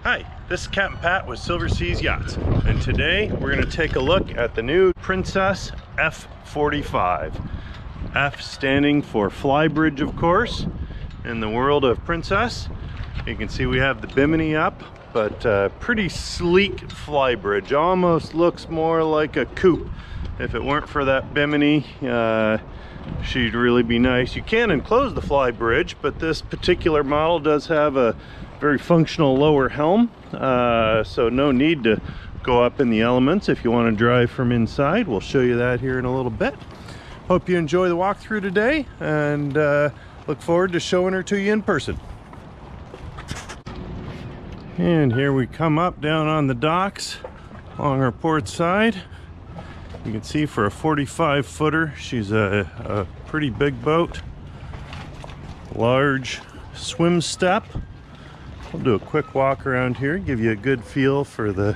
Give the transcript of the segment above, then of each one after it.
Hi, this is Captain Pat with Silver Seas Yachts, and today we're going to take a look at the new Princess F45. F standing for Flybridge, of course, in the world of Princess. You can see we have the bimini up, but pretty sleek flybridge. Almost looks more like a coupe. If it weren't for that bimini, she'd really be nice. You can enclose the flybridge, but this particular model does have a very functional lower helm, so no need to go up in the elements if you want to drive from inside. We'll show you that here in a little bit. Hope you enjoy the walkthrough today, and look forward to showing her to you in person. And here we come up down on the docks along our port side. You can see for a 45 footer, she's a pretty big boat. Large swim step. We'll do a quick walk around here, give you a good feel for the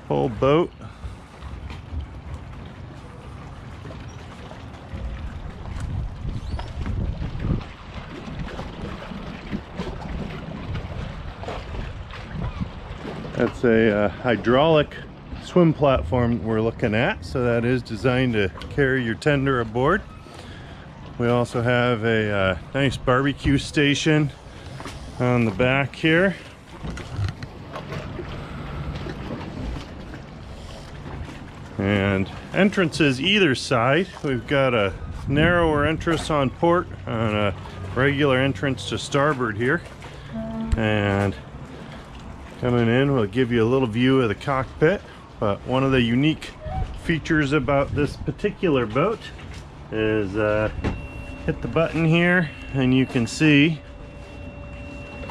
whole boat. That's a hydraulic swim platform we're looking at, so that is designed to carry your tender aboard. We also have a nice barbecue station on the back here. And entrances either side. We've got a narrower entrance on port and a regular entrance to starboard here. And coming in, we'll give you a little view of the cockpit. But one of the unique features about this particular boat is hit the button here and you can see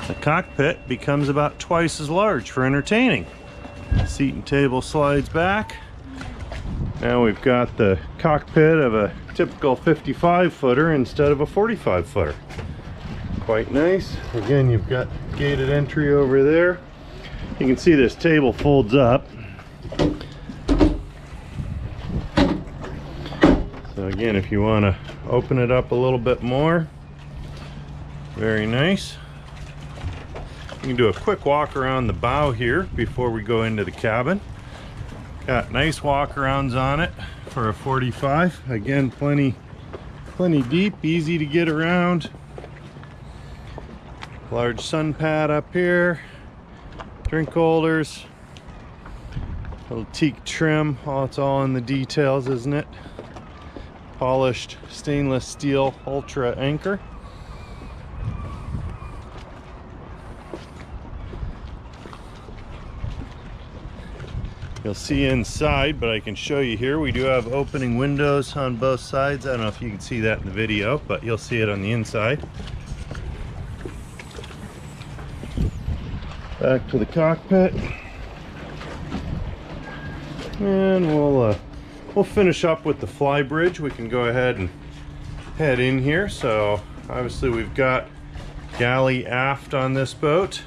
the cockpit becomes about twice as large for entertaining. Seat and table slides back. Now we've got the cockpit of a typical 55 footer instead of a 45 footer. Quite nice. Again, you've got gated entry over there. You can see this table folds up. So again, if you want to open it up a little bit more, very nice. You can do a quick walk around the bow here before we go into the cabin. Got nice walkarounds on it for a 45. Again, plenty deep, easy to get around. Large sun pad up here, drink holders, little teak trim. Oh, it's all in the details, isn't it? Polished stainless steel ultra anchor. You'll see inside, but I can show you here. We do have opening windows on both sides. I don't know if you can see that in the video, but you'll see it on the inside. Back to the cockpit. And we'll finish up with the flybridge. We can go ahead and head in here. So obviously we've got galley aft on this boat,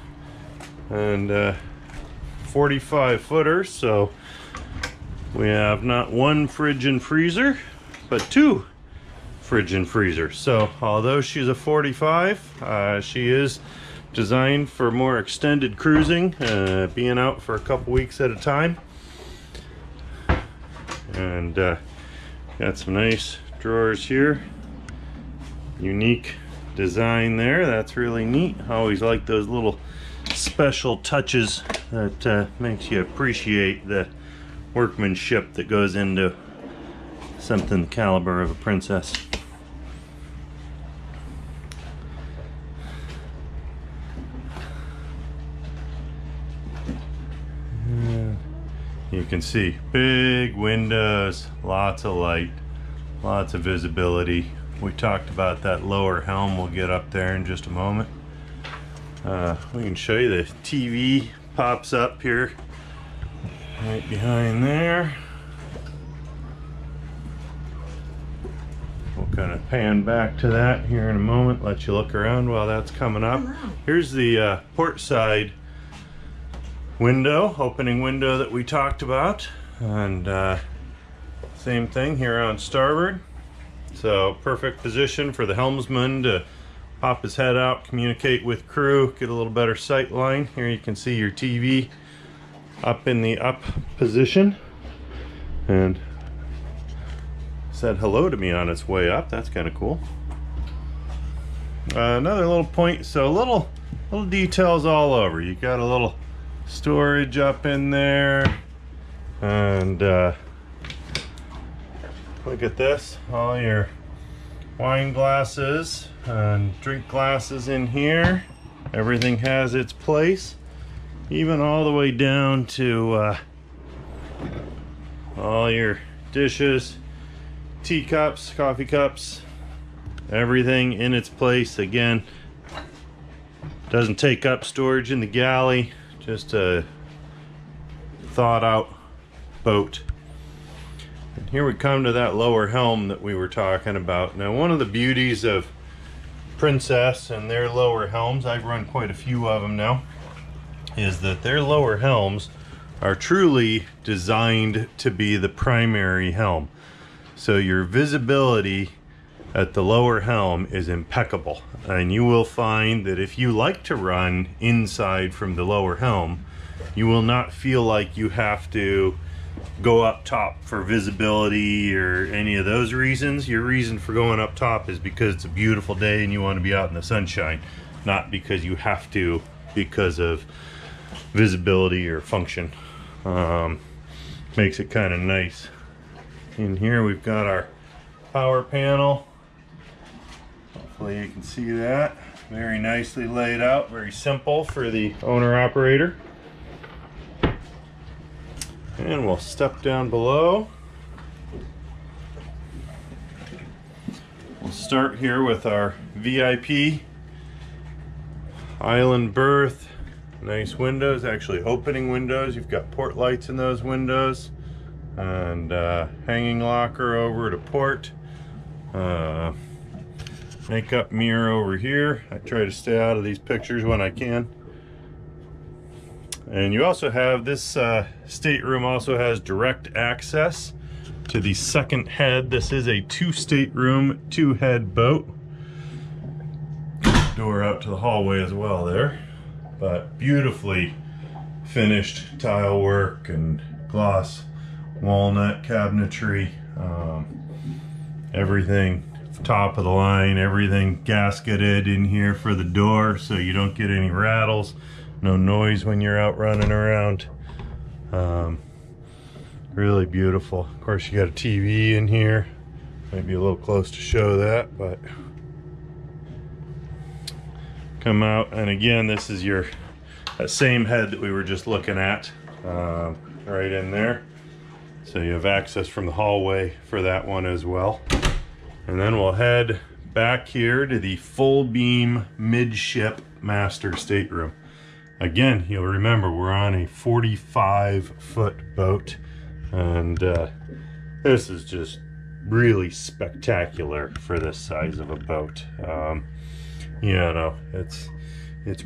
and 45 footers, so we have not one fridge and freezer, but two fridge and freezer. So although she's a 45, she is designed for more extended cruising, being out for a couple weeks at a time. And got some nice drawers here. Unique design there. That's really neat. I always like those little special touches that makes you appreciate the workmanship that goes into something the caliber of a Princess. You can see big windows, lots of light, lots of visibility. We talked about that lower helm. We'll get up there in just a moment. We can show you the TV pops up here right behind there. We'll kind of pan back to that here in a moment, let you look around while that's coming up. Here's the port side window, opening window that we talked about, and same thing here on starboard. So perfect position for the helmsman to pop his head out, communicate with crew, get a little better sight line. Here you can see your TV up in the up position, and said hello to me on its way up. That's kind of cool. Another little point, so little details all over. You got a little storage up in there, and look at this, all your wine glasses and drink glasses in here. Everything has its place, even all the way down to all your dishes, teacups, coffee cups, everything in its place. Again, doesn't take up storage in the galley, just a thought out boat. And here we come to that lower helm that we were talking about. Now, one of the beauties of Princess and their lower helms, I've run quite a few of them now, is that their lower helms are truly designed to be the primary helm. So your visibility at the lower helm is impeccable, and you will find that if you like to run inside from the lower helm, you will not feel like you have to go up top for visibility or any of those reasons. Your reason for going up top is because it's a beautiful day and you want to be out in the sunshine, not because you have to because of visibility or function. Makes it kind of nice. In here we've got our power panel. Hopefully you can see that. Very nicely laid out, very simple for the owner operator. And we'll step down below. We'll start here with our VIP island berth. Nice windows, actually opening windows. You've got port lights in those windows, and hanging locker over to port. Makeup mirror over here. I try to stay out of these pictures when I can. And you also have this stateroom also has direct access to the second head. This is a 2-stateroom, 2-head boat. Door out to the hallway as well there. But beautifully finished tile work and gloss walnut cabinetry. Everything top of the line, everything gasketed in here for the door so you don't get any rattles. No noise when you're out running around. Really beautiful. Of course, you got a TV in here. Might be a little close to show that, but come out, and again, this is your that same head that we were just looking at, right in there. So you have access from the hallway for that one as well. And then we'll head back here to the full beam midship master stateroom. Again, you'll remember we're on a 45-foot boat, and this is just really spectacular for this size of a boat. You know, it's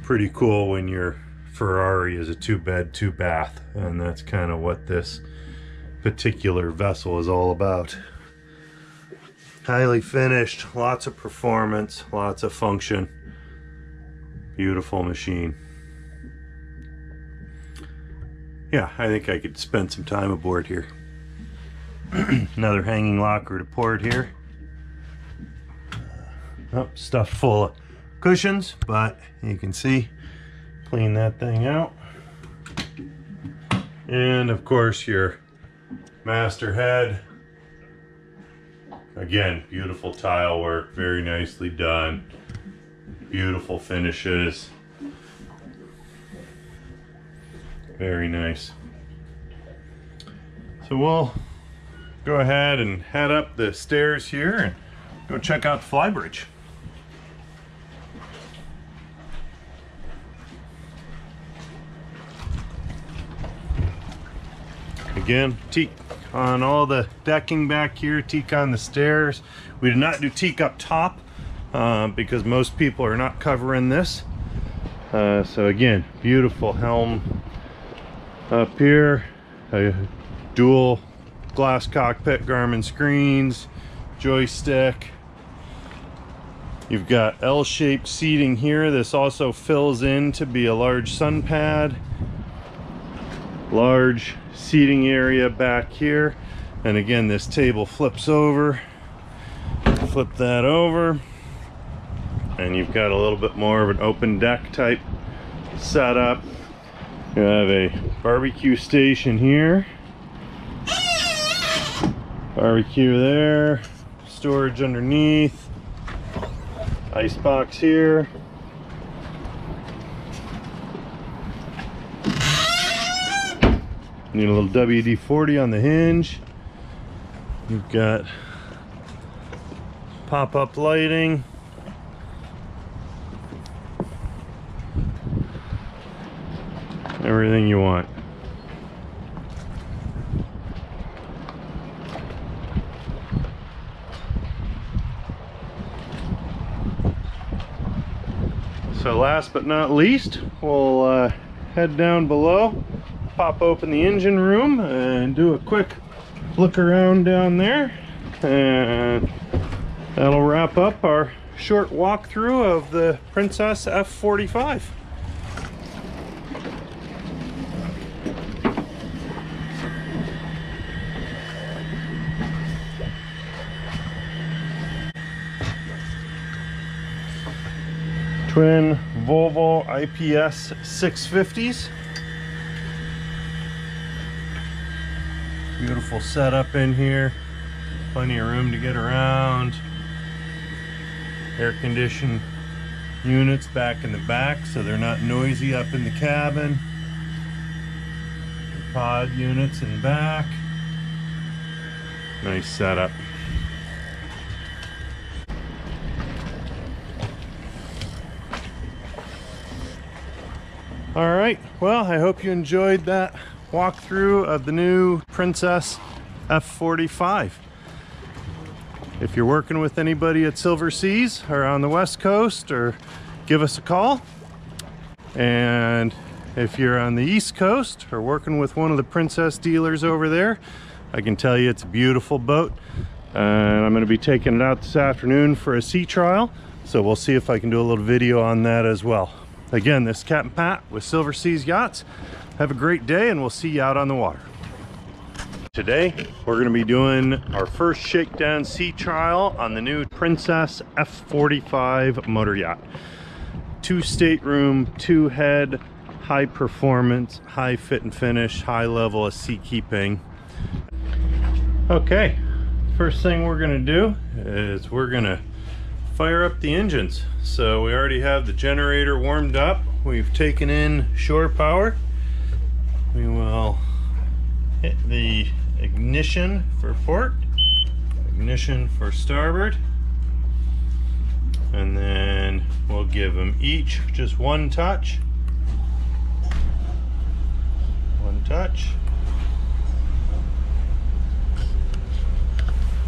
pretty cool when your Ferrari is a 2-bed, 2-bath, and that's kind of what this particular vessel is all about. Highly finished, lots of performance, lots of function. Beautiful machine. Yeah, I think I could spend some time aboard here. Another hanging locker to port here. Oh, stuffed full of cushions, but you can see, clean that thing out. And of course your master head. Again, beautiful tile work, very nicely done. Beautiful finishes. Very nice. So we'll go ahead and head up the stairs here and go check out the flybridge. Again, teak on all the decking back here, teak on the stairs. We did not do teak up top because most people are not covering this. So again, beautiful helm up here, a dual glass cockpit, Garmin screens, joystick, You've got L-shaped seating here. This also fills in to be a large sun pad. Large seating area back here. And again, this table flips over. Flip that over. And you've got a little bit more of an open deck type setup. You have a barbecue station here. Barbecue there. Storage underneath. Ice box here. Need a little WD-40 on the hinge. You've got pop-up lighting. Everything you want. So last but not least, we'll head down below, pop open the engine room and do a quick look around down there, and that'll wrap up our short walkthrough of the Princess F45. Twin Volvo IPS 650s. Beautiful setup in here. Plenty of room to get around. Air conditioned units back in the back so they're not noisy up in the cabin. Pod units in back. Nice setup. All right, well, I hope you enjoyed that walkthrough of the new Princess F45. If you're working with anybody at Silver Seas or on the West Coast, or give us a call. And if you're on the East Coast or working with one of the Princess dealers over there, I can tell you it's a beautiful boat. And I'm going to be taking it out this afternoon for a sea trial, so we'll see if I can do a little video on that as well. Again, this is Captain Pat with Silver Seas Yachts. Have a great day, and we'll see you out on the water. Today, we're going to be doing our first shakedown sea trial on the new Princess F45 motor yacht. 2 stateroom, 2 head, high performance, high fit and finish, high level of sea keeping. Okay, first thing we're going to do is we're going to fire up the engines. So we already have the generator warmed up. We've taken in shore power. We will hit the ignition for port, ignition for starboard, and then we'll give them each just one touch. One touch.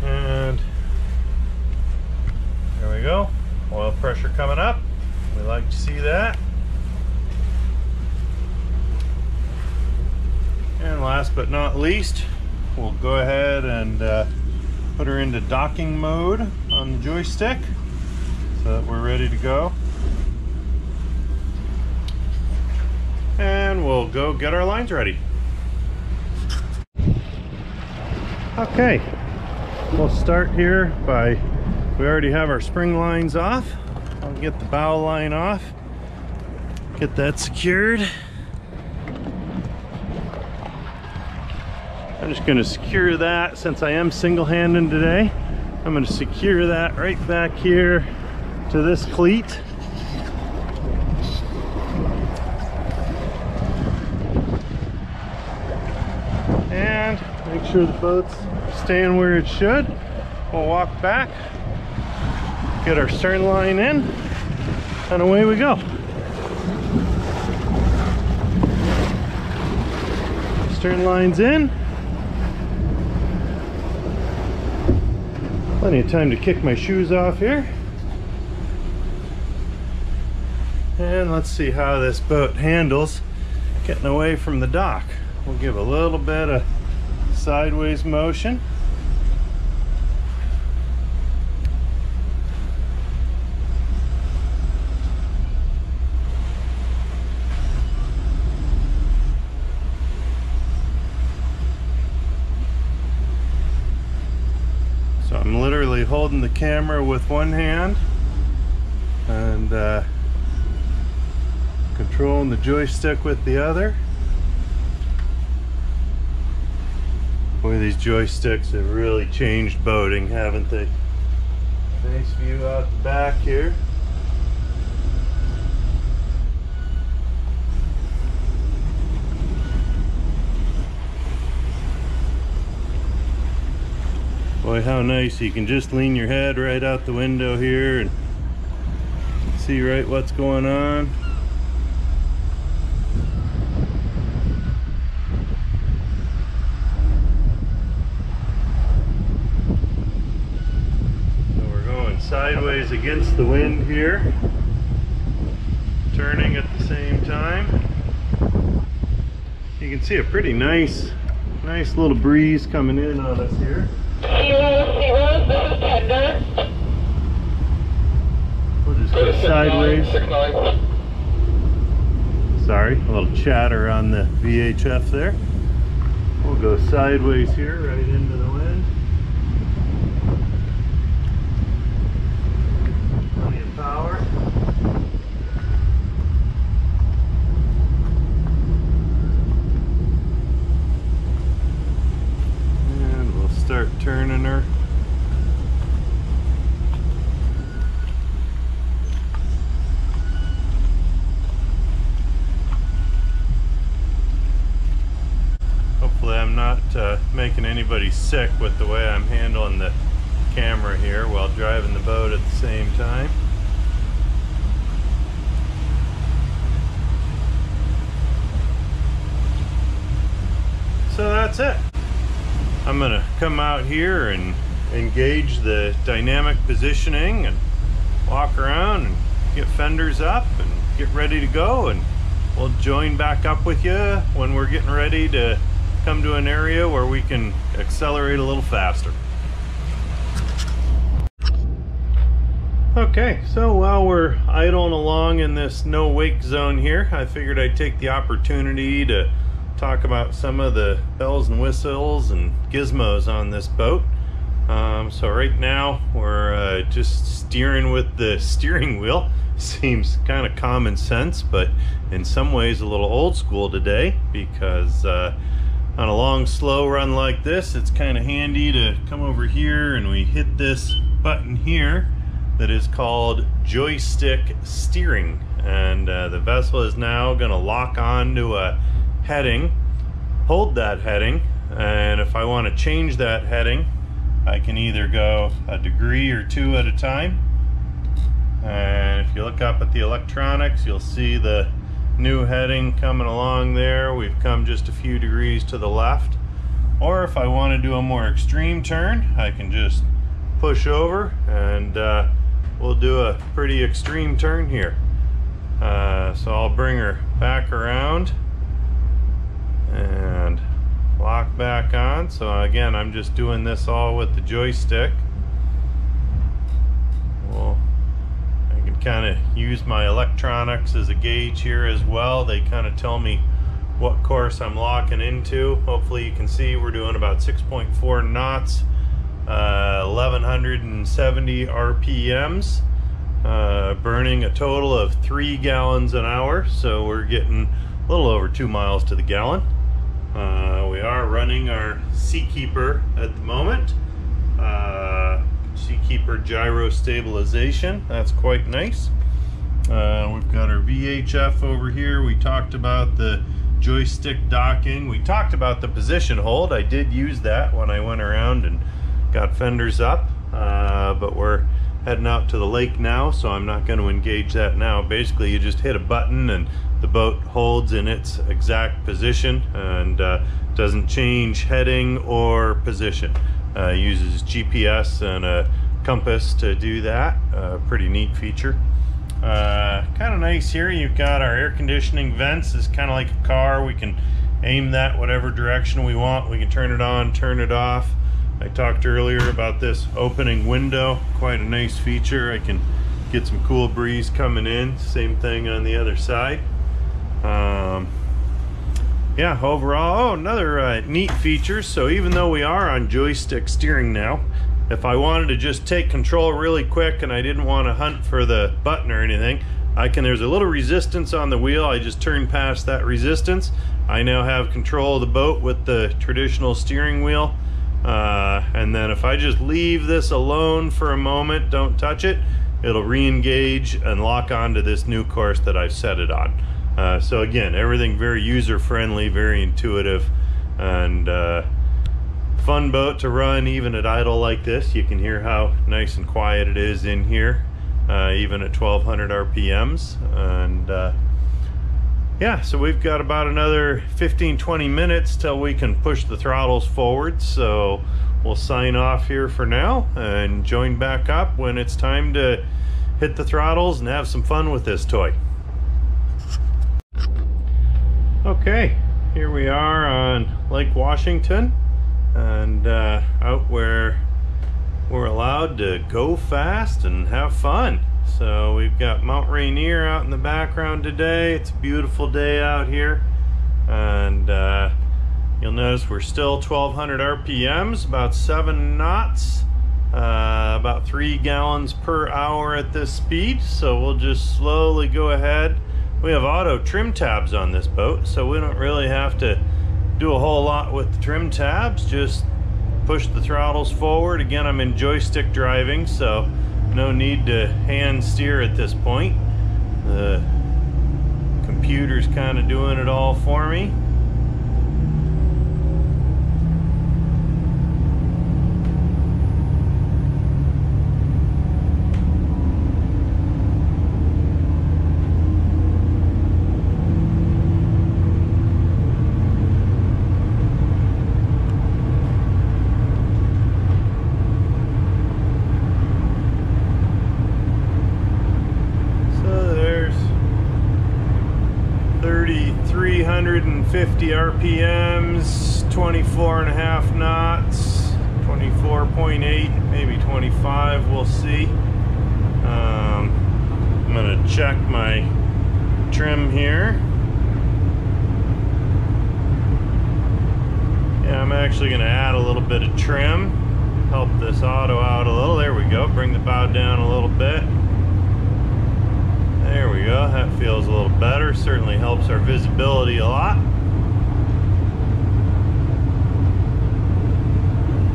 And there we go. Oil pressure coming up. We like to see that. And last but not least, we'll go ahead and put her into docking mode on the joystick so that we're ready to go. And we'll go get our lines ready. Okay, we'll start here by, we already have our spring lines off. I'll get the bow line off, get that secured. I'm just going to secure that, since I am single-handed today. I'm going to secure that right back here to this cleat. And make sure the boat's staying where it should. We'll walk back, get our stern line in, and away we go. Stern line's in. Plenty of time to kick my shoes off here. And let's see how this boat handles getting away from the dock. We'll give a little bit of sideways motion. holding the camera with one hand and controlling the joystick with the other. Boy, these joysticks have really changed boating, haven't they? Nice view out the back here. Boy, how nice. You can just lean your head right out the window here and see right what's going on. So we're going sideways against the wind here, turning at the same time. You can see a pretty nice little breeze coming in on us here. Seatrial, this is Tender. We'll just go sideways. Sorry, a little chatter on the VHF there. We'll go sideways here, right into the wind. Plenty of power. And we'll start turning her. Hopefully I'm not making anybody sick with the way I'm handling the camera here while driving the boat at the same time. So that's it. I'm gonna come out here and engage the dynamic positioning and walk around and get fenders up and get ready to go, and we'll join back up with you when we're getting ready to come to an area where we can accelerate a little faster. Okay, so while we're idling along in this no wake zone here, I figured I'd take the opportunity to talk about some of the bells and whistles and gizmos on this boat. So right now we're just steering with the steering wheel. Seems kind of common sense, but in some ways a little old school today, because on a long slow run like this, it's kind of handy to come over here and we hit this button here that is called Joystick Steering, and the vessel is now going to lock on to a heading, hold that heading, and if I want to change that heading, I can either go a degree or two at a time. And if you look up at the electronics, you'll see the new heading coming along there. We've come just a few degrees to the left. Or if I want to do a more extreme turn, I can just push over and we'll do a pretty extreme turn here. So I'll bring her back around and lock back on. So again, I'm just doing this all with the joystick. Well, I can kind of use my electronics as a gauge here as well. They kind of tell me what course I'm locking into. Hopefully you can see we're doing about 6.4 knots, 1170 RPMs, burning a total of 3 gallons an hour. So we're getting a little over 2 miles to the gallon. We are running our Seakeeper at the moment. Seakeeper gyro stabilization. That's quite nice. We've got our VHF over here. We talked about the joystick docking. We talked about the position hold. I did use that when I went around and got fenders up, but we're heading out to the lake now, so I'm not going to engage that now. Basically, you just hit a button and the boat holds in its exact position and doesn't change heading or position. Uses GPS and a compass to do that. Pretty neat feature. Kind of nice here. You've got our air conditioning vents. It's kind of like a car. We can aim that whatever direction we want. We can turn it on, turn it off. I talked earlier about this opening window. Quite a nice feature. I can get some cool breeze coming in. Same thing on the other side. Yeah, overall, another neat feature. So even though we are on joystick steering now, if I wanted to just take control really quick and I didn't want to hunt for the button or anything, there's a little resistance on the wheel. I just turn past that resistance. I now have control of the boat with the traditional steering wheel. And then if I just leave this alone for a moment, don't touch it, it'll re-engage and lock onto this new course that I've set it on. So again, everything very user-friendly, very intuitive, and fun boat to run even at idle like this. You can hear how nice and quiet it is in here, even at 1200 RPMs. And yeah, so we've got about another 15-20 minutes till we can push the throttles forward. So we'll sign off here for now and join back up when it's time to hit the throttles and have some fun with this toy. Okay, here we are on Lake Washington, and out where we're allowed to go fast and have fun. So we've got Mount Rainier out in the background today. It's a beautiful day out here, and you'll notice we're still 1200 RPMs, about 7 knots, about 3 gallons per hour at this speed. So we'll just slowly go ahead. We have auto trim tabs on this boat, so we don't really have to do a whole lot with the trim tabs. Just push the throttles forward. Again, I'm in joystick driving, so no need to hand steer at this point. The computer's kind of doing it all for me. Three 350 RPMs, 24.5 knots, 24.8, maybe 25, we'll see. I'm gonna check my trim here. Yeah, I'm actually gonna add a little bit of trim, help this auto out a little. There we go, bring the bow down a little bit. There we go, that feels a little better. Certainly helps our visibility a lot.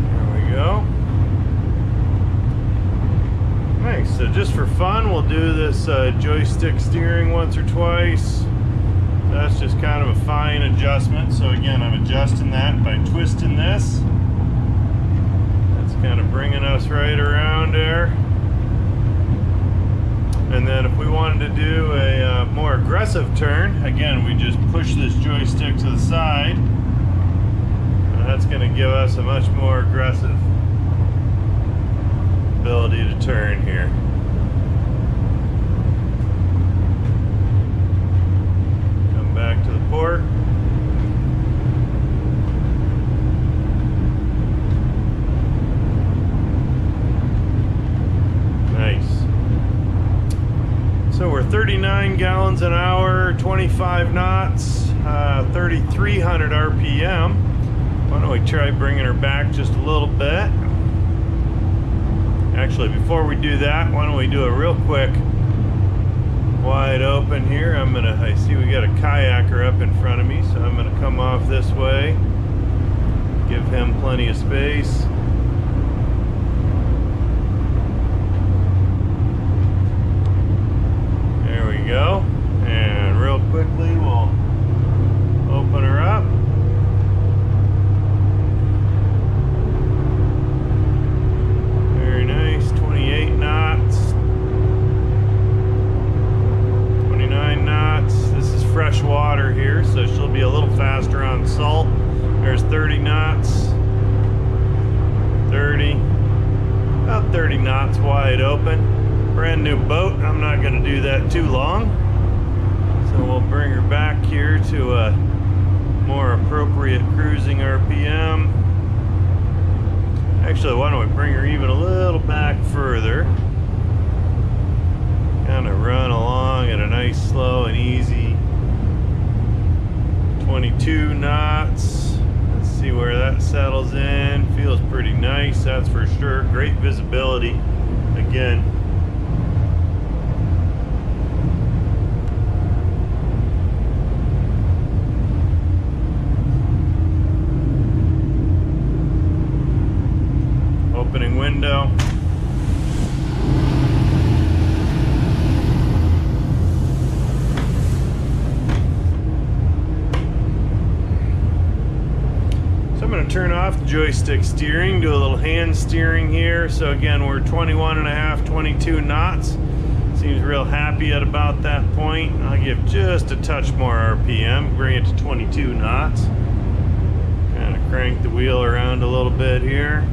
There we go. Nice, so just for fun, we'll do this joystick steering once or twice. That's just kind of a fine adjustment. So again, I'm adjusting that by twisting this. That's kind of bringing us right around there. And then if we wanted to do a more aggressive turn, again, we just push this joystick to the side. And that's going to give us a much more aggressive ability to turn here. Come back to the port. Nice. So we're 39 gallons an hour, 25 knots, 3,300 RPM. Why don't we try bringing her back just a little bit? Actually, before we do that, why don't we do a real quick wide open here. I see we got a kayaker up in front of me, so I'm gonna come off this way, give him plenty of space. Go, and real quickly we'll open her up. Very nice, 28 knots, 29 knots. This is fresh water here, so she'll be a little faster on salt. There's 30 knots, 30, about 30 knots wide open. Brand new boat, I'm not going to do that too long. So we'll bring her back here to a more appropriate cruising RPM. Actually, why don't we bring her even a little back further. Kind of run along at a nice, slow and easy 22 knots. Let's see where where that settles in. Feels pretty nice, that's for sure. Great visibility. Again, opening window. So I'm going to turn off the joystick steering, do a little hand steering here. So again, we're 21.5, 22 knots. Seems real happy at about that point. I'll give just a touch more RPM, bring it to 22 knots. Kind of crank the wheel around a little bit here.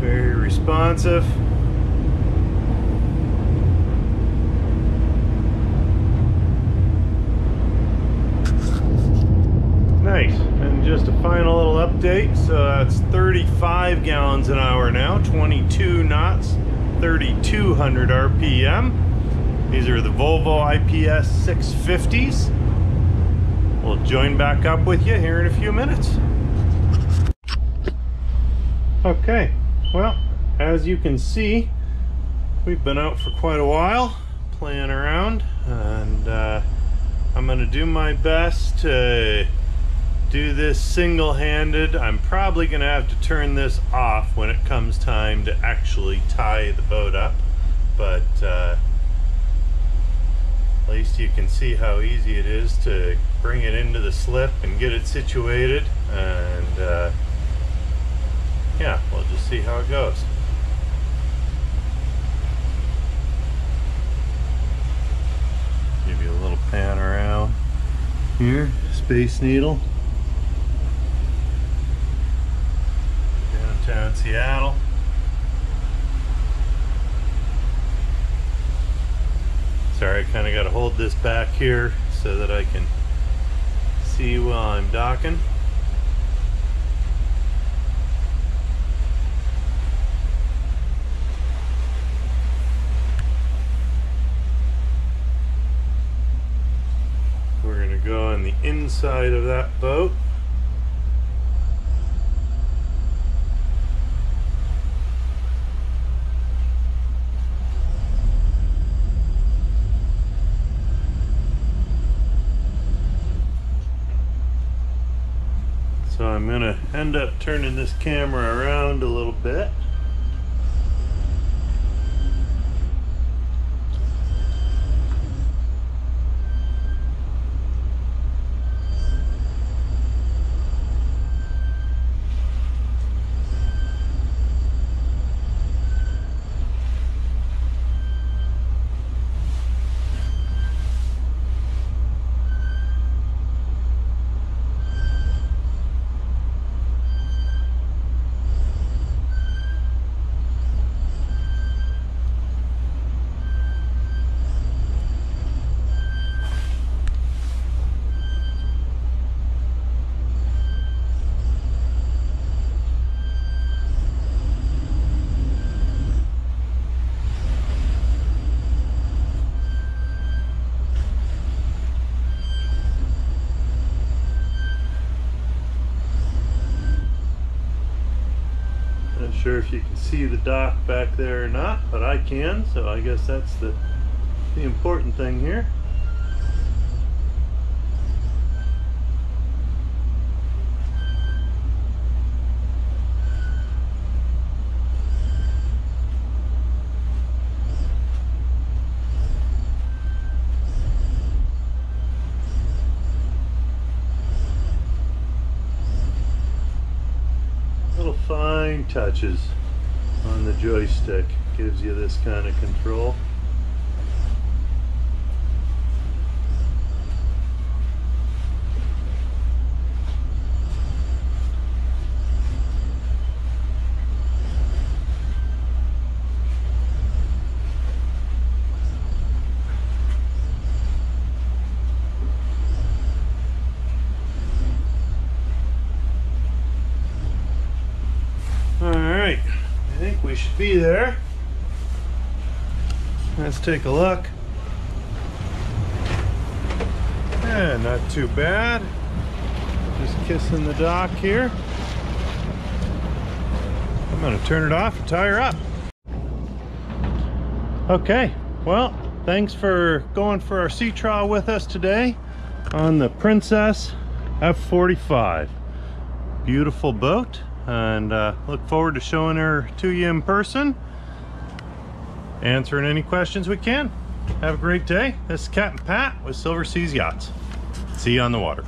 Very responsive. Nice. And just a final little update. So that's 35 gallons an hour now, 22 knots, 3,200 RPM. These are the Volvo IPS 650s. We'll join back up with you here in a few minutes. Okay, well, as you can see, we've been out for quite a while playing around, and I'm going to do my best to do this single-handed. I'm probably going to have to turn this off when it comes time to actually tie the boat up, but at least you can see how easy it is to bring it into the slip and get it situated, and yeah, we'll just see how it goes. Give you a little pan around here. Space Needle. Downtown Seattle. Sorry, I kind of got to hold this back here so that I can see while I'm docking. Go on the inside of that boat. So I'm going to end up turning this camera around a little bit. Sure if you can see the dock back there or not, but I can, so I guess that's the important thing here. Fine touches on the joystick gives you this kind of control. should be there. Let's take a look. Yeah, not too bad. Just kissing the dock here. I'm gonna turn it off and tie her up. Okay, well, thanks for going for our sea trial with us today on the Princess F45. Beautiful boat, and look forward to showing her to you in person, answering any questions we can. Have a great day. This is Captain Pat with Silver Seas Yachts. See you on the water.